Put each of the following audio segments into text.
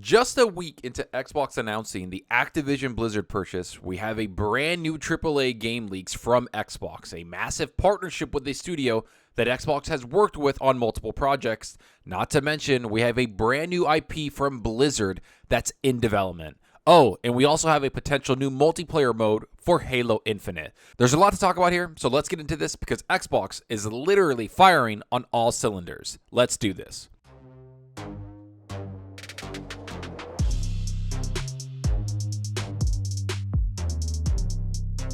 Just a week into Xbox announcing the Activision Blizzard purchase, we have a brand new AAA game leaks from Xbox, a massive partnership with a studio that Xbox has worked with on multiple projects. Not to mention, we have a brand new IP from Blizzard that's in development. Oh, and we also have a potential new multiplayer mode for Halo Infinite. There's a lot to talk about here, so let's get into this because Xbox is literally firing on all cylinders. Let's do this.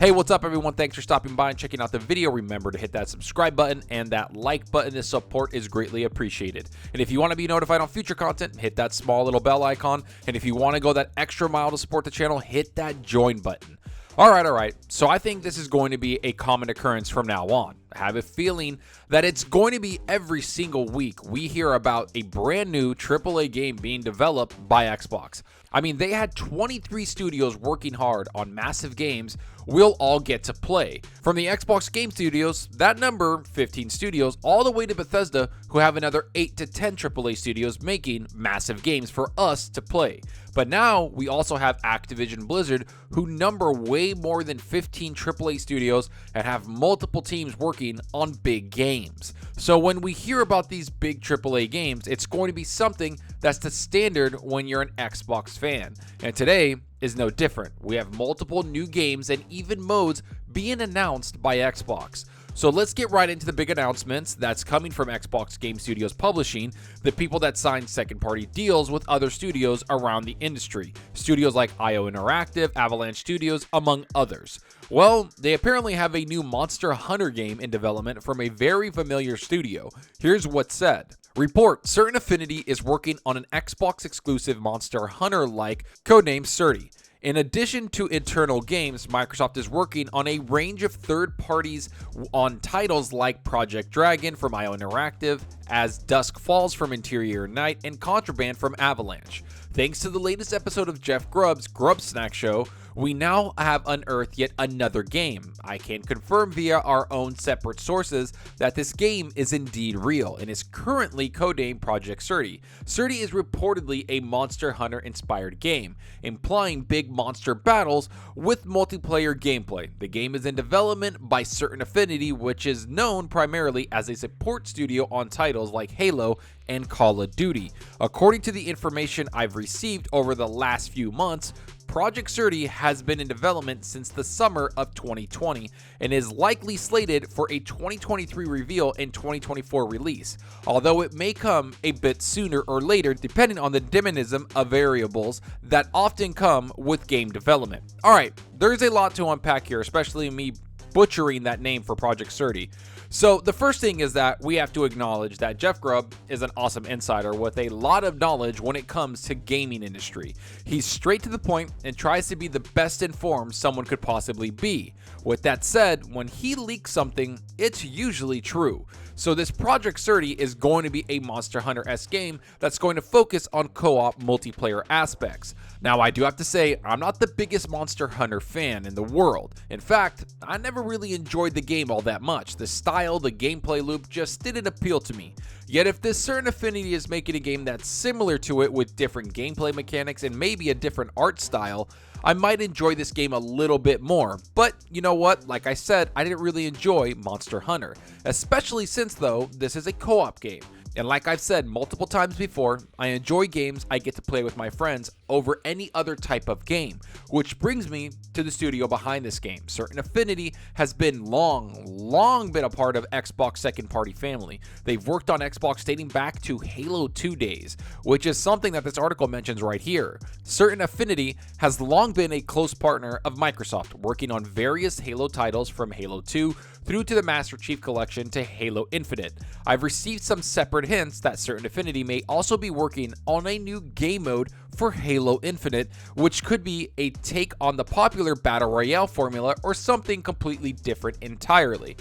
Hey, what's up everyone? Thanks for stopping by and checking out the video. Remember to hit that subscribe button and that like button. The support is greatly appreciated. And if you want to be notified on future content, hit that small little bell icon. And if you want to go that extra mile to support the channel, hit that join button. All right. So I think this is going to be a common occurrence from now on. I have a feeling that it's going to be every single week we hear about a brand new AAA game being developed by Xbox. I mean, they had 23 studios working hard on massive games we'll all get to play. From the Xbox Game Studios, that number, 15 studios, all the way to Bethesda, who have another 8 to 10 AAA studios making massive games for us to play. But now we also have Activision Blizzard, who number way more than 15 AAA studios and have multiple teams working on big games. So when we hear about these big AAA games, it's going to be something that's the standard when you're an Xbox fan. And today is no different. We have multiple new games and even modes being announced by Xbox. So let's get right into the big announcements that's coming from Xbox Game Studios Publishing, the people that sign second-party deals with other studios around the industry. Studios like IO Interactive, Avalanche Studios, among others. Well, they apparently have a new Monster Hunter game in development from a very familiar studio. Here's what's said. Report, Certain Affinity is working on an Xbox-exclusive Monster Hunter-like, codenamed Certi. In addition to internal games, Microsoft is working on a range of third parties on titles like Project Dragon from IO Interactive, As Dusk Falls from Interior Night, and Contraband from Avalanche. Thanks to the latest episode of Jeff Grubb's Grub Snack Show, we now have unearthed yet another game. I can confirm via our own separate sources that this game is indeed real and is currently codenamed Project Certi. Certi is reportedly a Monster Hunter inspired game, implying big monster battles with multiplayer gameplay. The game is in development by Certain Affinity, which is known primarily as a support studio on titles like Halo and Call of Duty. According to the information I've received over the last few months, Project Certi has been in development since the summer of 2020 and is likely slated for a 2023 reveal and 2024 release, although it may come a bit sooner or later depending on the dynamism of variables that often come with game development. Alright, there's a lot to unpack here, especially me butchering that name for Project Certi. So the first thing is that we have to acknowledge that Jeff Grubb is an awesome insider with a lot of knowledge when it comes to gaming industry. He's straight to the point and tries to be the best informed someone could possibly be. With that said, when he leaks something, it's usually true. So this Project Certi is going to be a Monster Hunter-esque game that's going to focus on co-op multiplayer aspects. Now I do have to say, I'm not the biggest Monster Hunter fan in the world. In fact, I never really enjoyed the game all that much. The style, the gameplay loop just didn't appeal to me. Yet if this Certain Affinity is making a game that's similar to it with different gameplay mechanics and maybe a different art style, I might enjoy this game a little bit more. But you know what? Like I said, I didn't really enjoy Monster Hunter, especially since though this is a co-op game. And like I've said multiple times before, I enjoy games I get to play with my friends over any other type of game, which brings me to the studio behind this game. Certain Affinity has been long been a part of Xbox second party family. They've worked on Xbox dating back to Halo 2 days, which is something that this article mentions right here. Certain Affinity has long been a close partner of Microsoft, working on various Halo titles from Halo 2 through to the Master Chief Collection to Halo Infinite. I've received some separate hints that Certain Affinity may also be working on a new game mode for Halo Infinite, which could be a take on the popular Battle Royale formula or something completely different entirely.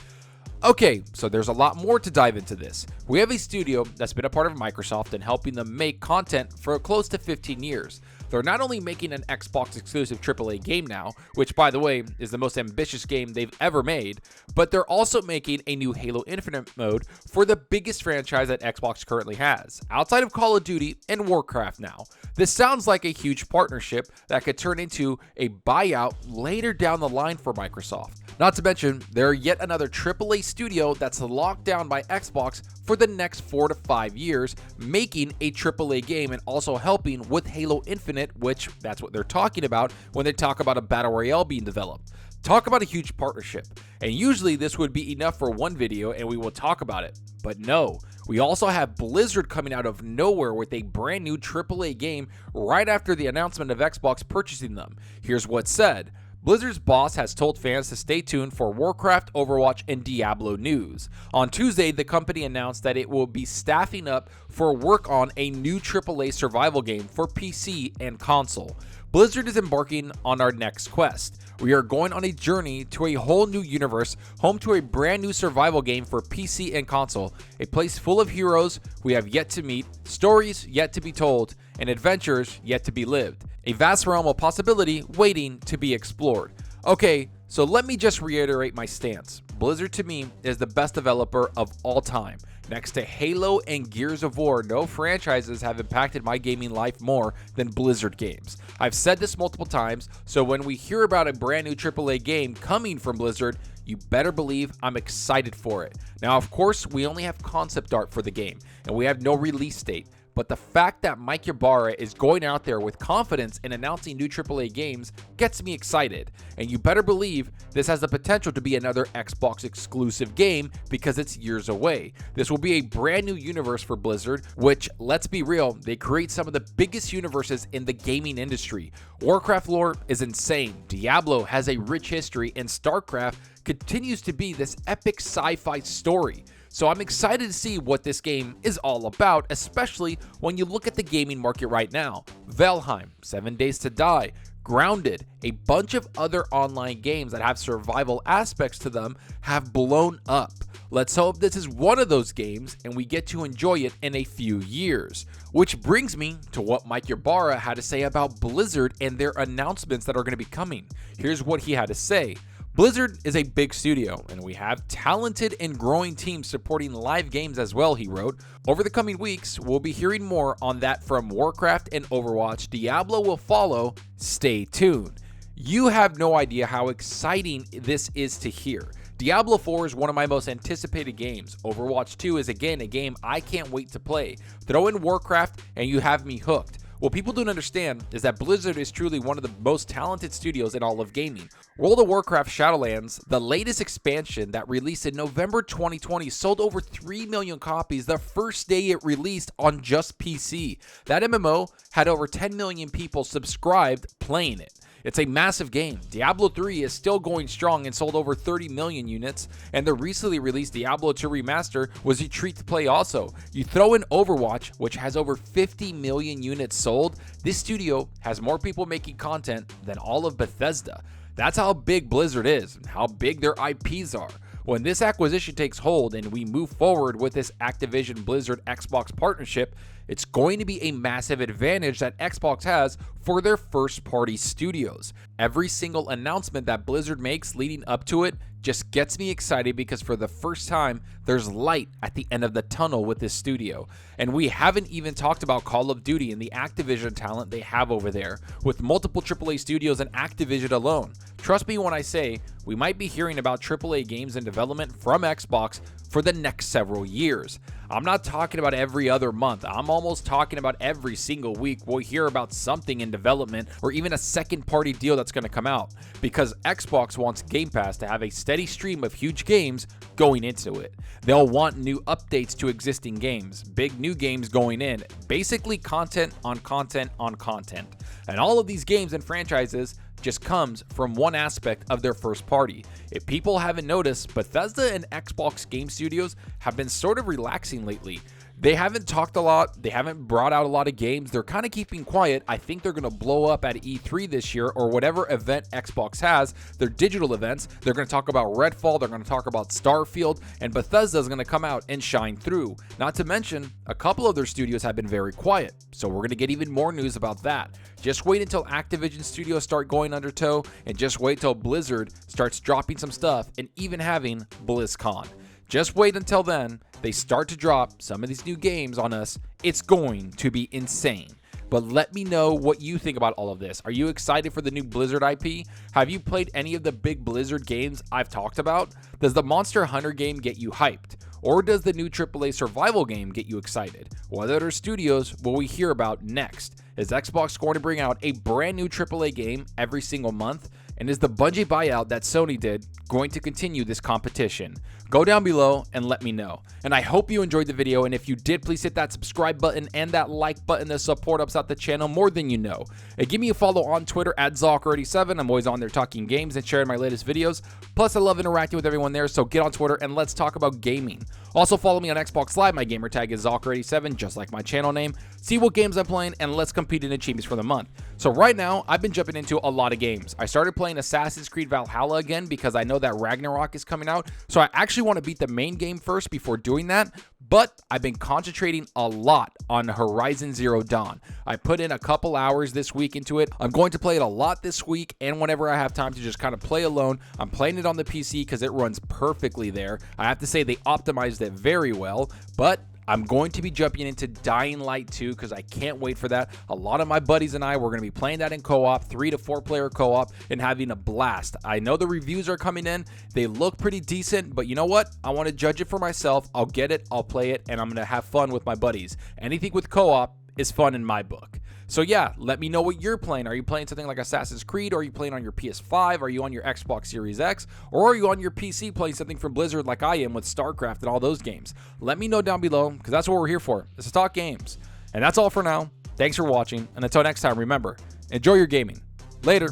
Okay, so there's a lot more to dive into this. We have a studio that's been a part of Microsoft and helping them make content for close to 15 years. They're not only making an Xbox exclusive AAA game now, which by the way is the most ambitious game they've ever made, but they're also making a new Halo Infinite mode for the biggest franchise that Xbox currently has, outside of Call of Duty and Warcraft now. This sounds like a huge partnership that could turn into a buyout later down the line for Microsoft. Not to mention, they're yet another AAA studio that's locked down by Xbox for the next 4 to 5 years, making a AAA game and also helping with Halo Infinite, which that's what they're talking about when they talk about a battle royale being developed. Talk about a huge partnership. And usually this would be enough for one video and we will talk about it. But no, we also have Blizzard coming out of nowhere with a brand new AAA game right after the announcement of Xbox purchasing them. Here's what's said. Blizzard's boss has told fans to stay tuned for Warcraft, Overwatch, and Diablo news. On Tuesday, the company announced that it will be staffing up for work on a new AAA survival game for PC and console. Blizzard is embarking on our next quest. We are going on a journey to a whole new universe, home to a brand new survival game for PC and console, a place full of heroes we have yet to meet, stories yet to be told, and adventures yet to be lived. A vast realm of possibility waiting to be explored. Okay, so let me just reiterate my stance. Blizzard to me is the best developer of all time. Next to Halo and Gears of War, no franchises have impacted my gaming life more than Blizzard games. I've said this multiple times, so when we hear about a brand new AAA game coming from Blizzard, you better believe I'm excited for it. Now, of course, we only have concept art for the game, and we have no release date. But the fact that Mike Ybarra is going out there with confidence in announcing new AAA games gets me excited. And you better believe this has the potential to be another Xbox exclusive game because it's years away. This will be a brand new universe for Blizzard, which, let's be real, they create some of the biggest universes in the gaming industry. Warcraft lore is insane, Diablo has a rich history, and StarCraft continues to be this epic sci-fi story. So I'm excited to see what this game is all about, especially when you look at the gaming market right now. Valheim, 7 Days to Die, Grounded, a bunch of other online games that have survival aspects to them have blown up. Let's hope this is one of those games and we get to enjoy it in a few years. Which brings me to what Mike Ybarra had to say about Blizzard and their announcements that are going to be coming. Here's what he had to say. Blizzard is a big studio, and we have talented and growing teams supporting live games as well, he wrote. Over the coming weeks, we'll be hearing more on that from Warcraft and Overwatch. Diablo will follow. Stay tuned. You have no idea how exciting this is to hear. Diablo 4 is one of my most anticipated games. Overwatch 2 is again a game I can't wait to play. Throw in Warcraft and you have me hooked. What people don't understand is that Blizzard is truly one of the most talented studios in all of gaming. World of Warcraft Shadowlands, the latest expansion that released in November 2020, sold over 3 million copies the first day it released on just PC. That MMO had over 10 million people subscribed playing it. It's a massive game. Diablo 3 is still going strong and sold over 30 million units, and the recently released Diablo 2 Remaster was a treat to play also. You throw in Overwatch, which has over 50 million units sold, this studio has more people making content than all of Bethesda. That's how big Blizzard is and how big their IPs are. When this acquisition takes hold and we move forward with this Activision Blizzard Xbox partnership, it's going to be a massive advantage that Xbox has for their first-party studios. Every single announcement that Blizzard makes leading up to it just gets me excited because for the first time, there's light at the end of the tunnel with this studio. And we haven't even talked about Call of Duty and the Activision talent they have over there, with multiple AAA studios and Activision alone. Trust me when I say, we might be hearing about AAA games in development from Xbox for the next several years. I'm not talking about every other month. I'm almost talking about every single week we'll hear about something in development or even a second-party deal that's going to come out, because Xbox wants Game Pass to have a steady stream of huge games going into it. They'll want new updates to existing games, big new games going in, basically content on content on content. And all of these games and franchises just comes from one aspect of their first party. If people haven't noticed, Bethesda and Xbox game studios have been sort of relaxing lately. They haven't talked a lot. They haven't brought out a lot of games. They're kind of keeping quiet. I think they're going to blow up at E3 this year or whatever event Xbox has, their digital events. They're going to talk about Redfall. They're going to talk about Starfield. And Bethesda's going to come out and shine through. Not to mention, a couple of their studios have been very quiet. So we're going to get even more news about that. Just wait until Activision studios start going under tow, and just wait till Blizzard starts dropping some stuff and even having BlizzCon. Just wait until then, they start to drop some of these new games on us. It's going to be insane. But let me know what you think about all of this. Are you excited for the new Blizzard IP? Have you played any of the big Blizzard games I've talked about? Does the Monster Hunter game get you hyped? Or does the new AAA survival game get you excited? What other studios will we hear about next? Is Xbox going to bring out a brand new AAA game every single month? And is the Bungie buyout that Sony did going to continue this competition? Go down below and let me know. And I hope you enjoyed the video, and if you did, please hit that subscribe button and that like button to support us out the channel more than you know. And give me a follow on Twitter at Zalker87. I'm always on there talking games and sharing my latest videos. Plus, I love interacting with everyone there, so get on Twitter and let's talk about gaming. Also, follow me on Xbox Live. My gamertag is Zalker87, just like my channel name. See what games I'm playing, and let's compete in achievements for the month. So right now, I've been jumping into a lot of games. I started playing Assassin's Creed Valhalla again because I know that Ragnarok is coming out. So I actually want to beat the main game first before doing that. But I've been concentrating a lot on Horizon Zero Dawn. I put in a couple hours this week into it. I'm going to play it a lot this week, and whenever I have time to just kind of play alone. I'm playing it on the PC because it runs perfectly there. I have to say they optimized it very well, but I'm going to be jumping into Dying Light 2 because I can't wait for that. A lot of my buddies and I, we're going to be playing that in co-op, 3 to 4 player co-op, and having a blast. I know the reviews are coming in. They look pretty decent, but you know what? I want to judge it for myself. I'll get it, I'll play it, and I'm going to have fun with my buddies. Anything with co-op is fun in my book. So yeah, let me know what you're playing. Are you playing something like Assassin's Creed? Or are you playing on your PS5? Are you on your Xbox Series X? Or are you on your PC playing something from Blizzard like I am with StarCraft and all those games? Let me know down below, because that's what we're here for, is to talk games. And that's all for now. Thanks for watching, and until next time, remember, enjoy your gaming. Later.